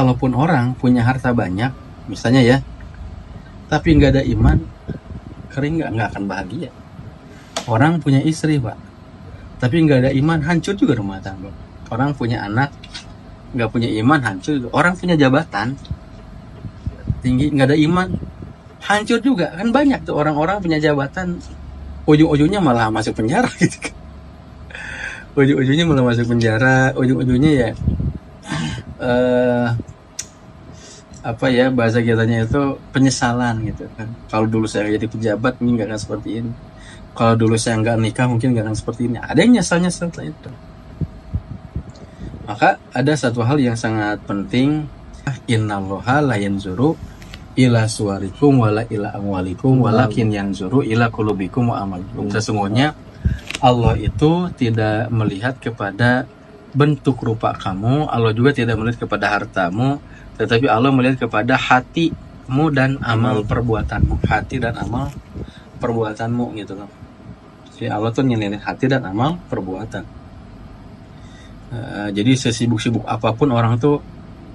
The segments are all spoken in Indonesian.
kalaupun orang punya harta banyak, misalnya ya, tapi nggak ada iman, kering nggak akan bahagia. Orang punya istri pak, tapi nggak ada iman, hancur juga rumah tangga. Orang punya anak, nggak punya iman, hancur juga. Orang punya jabatan tinggi, nggak ada iman, hancur juga. Kan banyak tuh orang-orang punya jabatan, ujung-ujungnya malah masuk penjara gitu kan. Ujung-ujungnya malah masuk penjara, ujung-ujungnya ya apa ya, bahasa kitanya itu penyesalan gitu kan. Kalau dulu saya jadi pejabat mungkin nggak akan seperti ini, kalau dulu saya nggak nikah mungkin nggak akan seperti ini. Ada yang nyesal setelah itu. Maka ada satu hal yang sangat penting, innallaha la yanzuru ila suwarikum wala ila amwalikum walakin yanzuru ila qulubikum wa amalikum. Sesungguhnya Allah itu tidak melihat kepada bentuk rupa kamu, Allah juga tidak melihat kepada hartamu, tetapi Allah melihat kepada hatimu dan amal perbuatanmu. Hati dan amal perbuatanmu gitu loh. Jadi Allah tuh nilai hati dan amal perbuatan. Jadi sesibuk-sibuk apapun orang tuh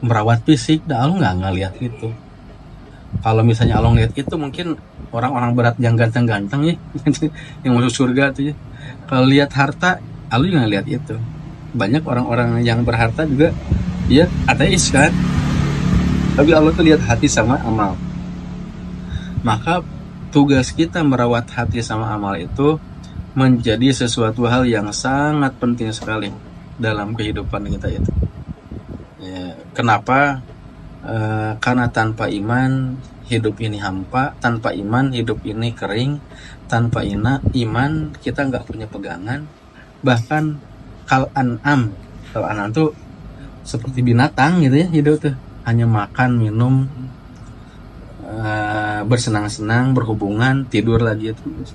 merawat fisik, Allah nggak ngelihat itu. Kalau misalnya Allah ngelihat itu, mungkin orang-orang berat yang ganteng-ganteng ya, yang masuk surga tuh ya. Kalau lihat harta, Allah juga ngelihat itu. Banyak orang-orang yang berharta juga dia ateis kan, tapi Allah tuh lihat hati sama amal. Maka tugas kita merawat hati sama amal itu menjadi sesuatu hal yang sangat penting sekali dalam kehidupan kita itu. Ya, kenapa? Karena tanpa iman hidup ini hampa, tanpa iman hidup ini kering, tanpa iman kita nggak punya pegangan. Bahkan kal an'am tuh seperti binatang gitu ya, hidup tuh hanya makan, minum, bersenang-senang, berhubungan, tidur lagi terus.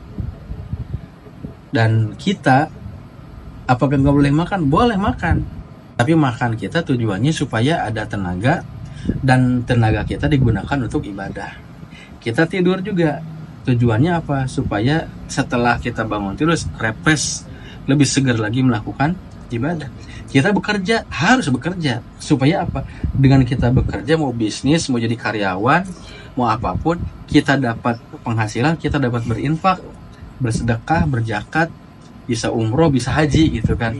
Dan kita, apakah nggak boleh makan? Boleh makan, tapi makan kita tujuannya supaya ada tenaga, dan tenaga kita digunakan untuk ibadah. Kita tidur juga tujuannya apa? Supaya setelah kita bangun terus refresh, lebih segar lagi melakukan ibadah. Kita bekerja, harus bekerja supaya apa? Dengan kita bekerja, mau bisnis, mau jadi karyawan, mau apapun, kita dapat penghasilan, kita dapat berinfak, bersedekah, berzakat, bisa umroh, bisa haji gitu kan.